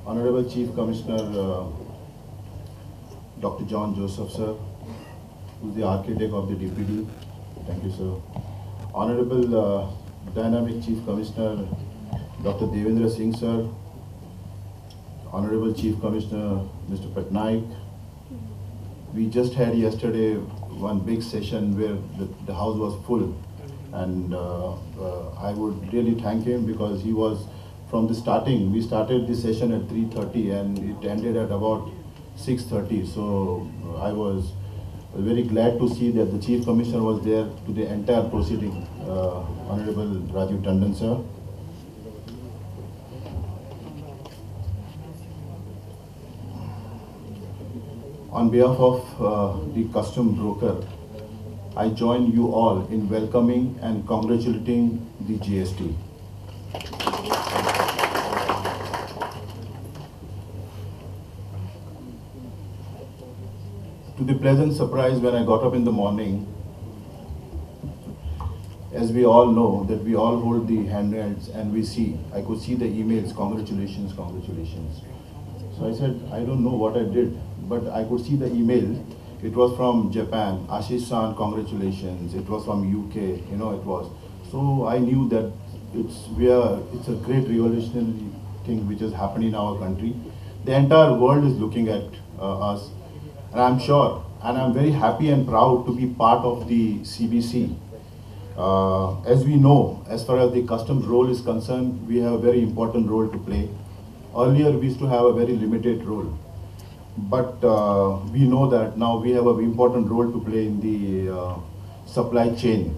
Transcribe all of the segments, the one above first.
Honorable Chief Commissioner Dr. John Joseph, sir, who is the architect of the DPD. Thank you, sir. Honorable Dynamic Chief Commissioner Dr. Devendra Singh, sir. Honorable Chief Commissioner Mr. Patnaik. We just had yesterday one big session where the house was full, and I would really thank him because he was from the starting. We started the session at 3:30 and it ended at about 6:30. So I was very glad to see that the Chief Commissioner was there to the entire proceeding. Honorable Rajiv Tandon, sir. On behalf of the custom broker, I join you all in welcoming and congratulating the GST. To the pleasant surprise when I got up in the morning, as we all know that we all hold the handrails and I could see the emails, congratulations, congratulations. So I said, I don't know what I did, but I could see the email. It was from Japan, Ashish-san, congratulations. It was from UK, it was. So I knew that it's a great revolutionary thing which has happened in our country. The entire world is looking at us. And I'm sure, and I'm very happy and proud to be part of the CBC. As we know, as far as the customs role is concerned, we have a very important role to play. Earlier, we used to have a very limited role. But we know that now we have an important role to play in the supply chain.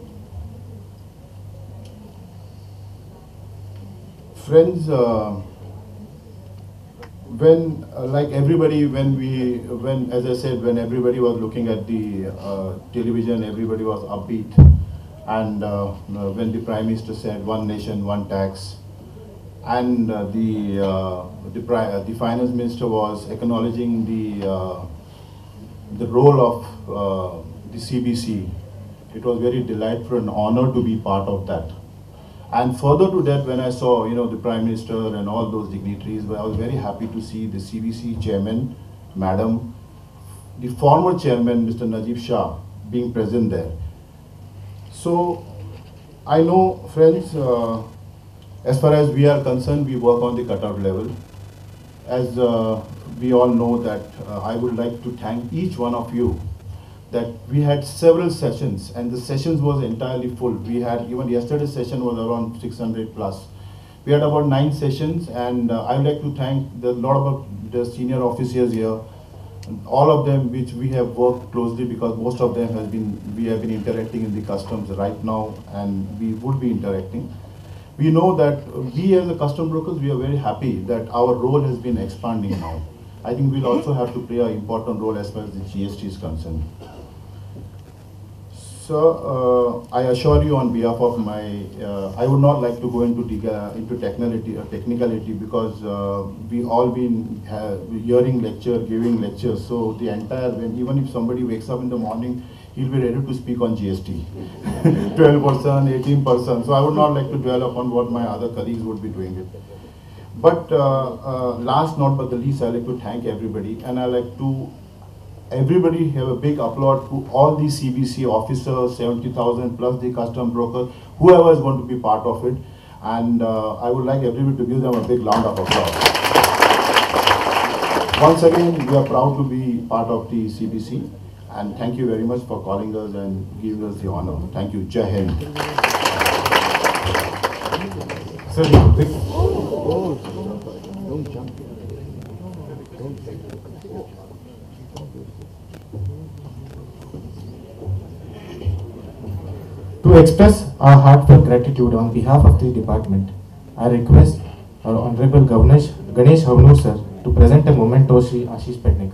Friends, when everybody was looking at the television, everybody was upbeat, and when the Prime Minister said "One Nation, One Tax," and the Finance Minister was acknowledging the role of the CBC, it was very delightful and honor to be part of that. And further to that, when I saw, the Prime Minister and all those dignitaries, I was very happy to see the CBC Chairman, Madam, the former Chairman, Mr. Najib Shah, being present there. So, I know, friends, as far as we are concerned, we work on the cutout level. As we all know that I would like to thank each one of you that we had several sessions and the sessions was entirely full. We had, even yesterday's session was around 600 plus. We had about 9 sessions, and I would like to thank a lot of the senior officers here, all of them which we have worked closely, because most of them we have been interacting in the customs right now, and we would be interacting. We know that we as a custom brokers, we are very happy that our role has been expanding now. I think we'll also have to play an important role as far as the GST is concerned. So I assure you on behalf of I would not like to go into technicality because we all been hearing giving lectures. So the entire, even if somebody wakes up in the morning, he'll be ready to speak on GST, 12%, 18%. So I would not like to dwell upon what my other colleagues would be doing it. But last not but the least, I'd like to thank everybody, and I'd like to everybody have a big applaud to all the CBC officers, 70,000 plus the custom brokers, whoever is going to be part of it. And I would like everybody to give them a big round of applause. Once again, we are proud to be part of the CBC, and thank you very much for calling us and giving us the honor. Thank you. Jai Hind. Sir, don't jump. To express our heartfelt gratitude on behalf of the department, I request our Honorable Ganesh Havnur sir to present a memento Shri Ashish Patnaik.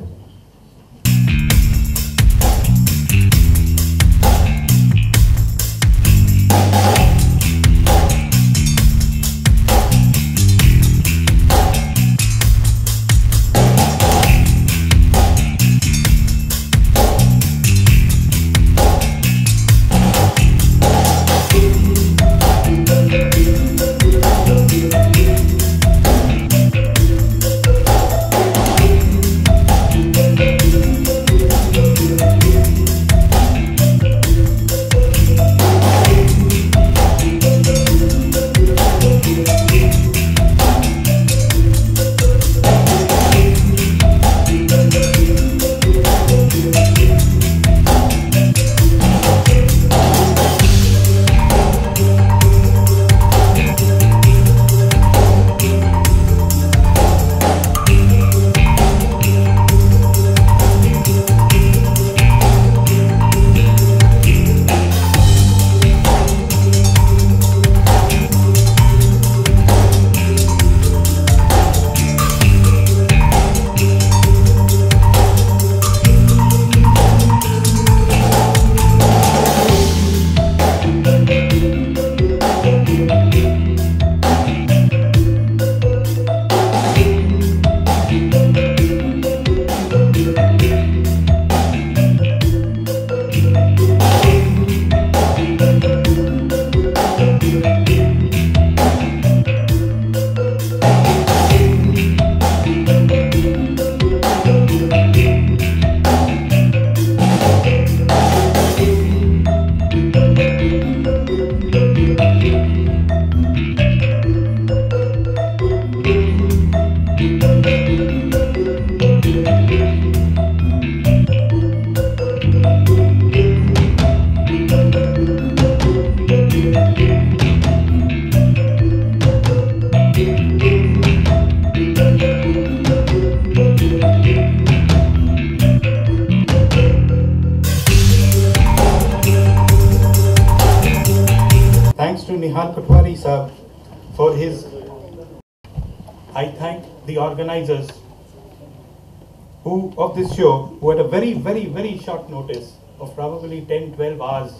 Thanks to Nihal Patwari sir for his. I thank the organizers of this show who at a very short notice of probably 10-12 hours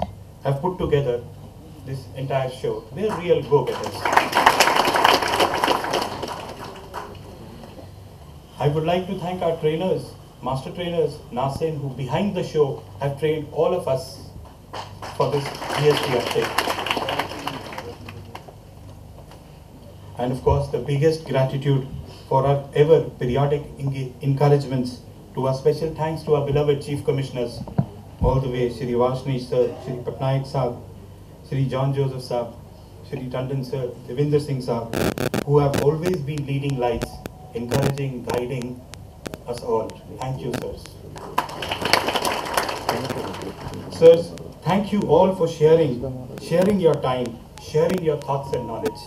have put together this entire show. They're real go-getters. I would like to thank our trainers, master trainers, Nasin, who behind the show have trained all of us for this GST uptake. And of course, the biggest gratitude for our ever periodic encouragements, to our special thanks to our beloved Chief Commissioners, all the way, Shri Vashnish sir, Shri Patnaik sahab, Shri John Joseph sahab, Shri Tandon sir, Devinder Singh sahab, who have always been leading lights, encouraging, guiding us all. Thank you, sirs. Sirs, thank you all for sharing your time, sharing your thoughts and knowledge.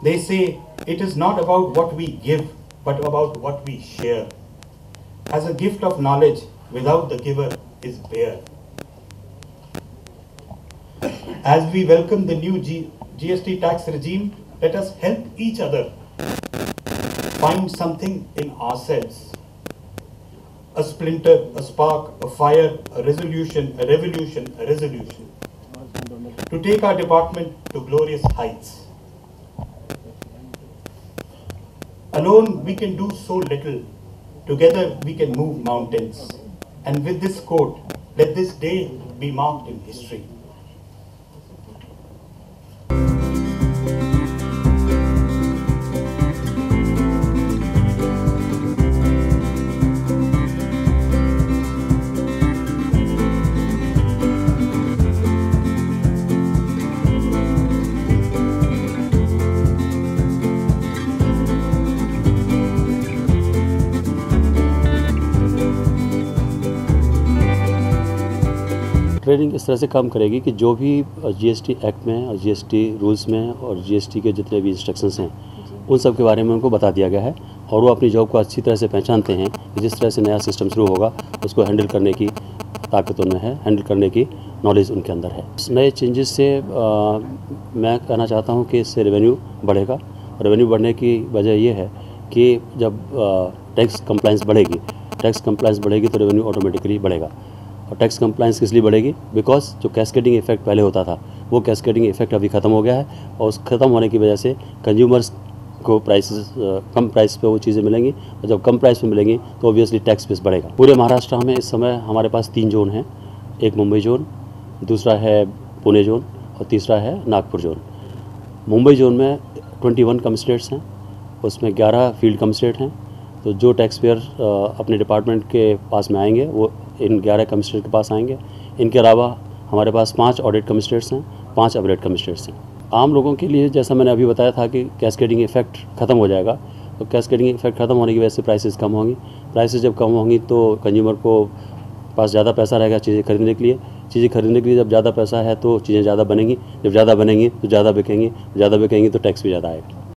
They say it is not about what we give, but about what we share. As a gift of knowledge, without the giver is bare. As we welcome the new GST tax regime, let us help each other find something in ourselves. A splinter, a spark, a fire, a resolution, a revolution, a resolution. To take our department to glorious heights. Alone we can do so little. Together we can move mountains. And with this quote, let this day be marked in history. Training इस तरह से काम करेगी कि जो भी GST act में और जीएसटी रूल्स में और जीएसटी के जितने भी इंस्ट्रक्शंस हैं उन सब के बारे में उनको बता दिया गया है और वो अपनी जॉब को अच्छी तरह से पहचानते हैं कि जिस तरह से नया सिस्टम शुरू होगा उसको हैंडल करने की ताकत उनमें है, हैंडल करने की नॉलेज उनके अंदर है। इस नए चेंजेस से मैं कहना चाहता हूँ कि इससे रेवेन्यू बढ़ेगा। रेवेन्यू बढ़ने की वजह ये है कि जब टैक्स कंप्लाइंस बढ़ेगी तो रेवेन्यू ऑटोमेटिकली बढ़ेगा। और टैक्स कंप्लाइंस किस लिए बढ़ेगी? बिकॉज जो कैस्केडिंग इफेक्ट पहले होता था वो कैस्केडिंग इफेक्ट अभी ख़त्म हो गया है और उस ख़त्म होने की वजह से कंज्यूमर्स को प्राइसेस कम प्राइस पे वो चीज़ें मिलेंगी और जब कम प्राइस पे मिलेंगी तो ऑब्वियसली टैक्स बेस बढ़ेगा। पूरे महाराष्ट्र में इस समय हमारे पास 3 जोन हैं, एक मुंबई जोन, दूसरा है पुणे जोन और तीसरा है नागपुर जोन। मुंबई जोन में 21 कमिश्नरेट्स हैं, उसमें 11 फील्ड कमिश्नरेट हैं। तो जो टैक्स पेयर अपने डिपार्टमेंट के पास में आएंगे वो इन 11 कमिश्नरेट के पास आएंगे। इनके अलावा हमारे पास 5 ऑडिट कमिश्नरेट्स हैं, 5 अपरेट कमिश्नरेट्स हैं। आम लोगों के लिए जैसा मैंने अभी बताया था कि कैस्केडिंग इफेक्ट ख़त्म हो जाएगा, तो कैस्केडिंग इफेक्ट ख़त्म होने की वजह से प्राइसेस कम होंगी। प्राइसेस जब कम होंगी तो कंज्यूमर को पास ज़्यादा पैसा रहेगा चीज़ें खरीदने के लिए। जब ज़्यादा पैसा है तो चीज़ें ज़्यादा बनेंगी, जब ज़्यादा बनेंगी तो ज़्यादा बिकेंगी तो टैक्स भी ज़्यादा आएगा।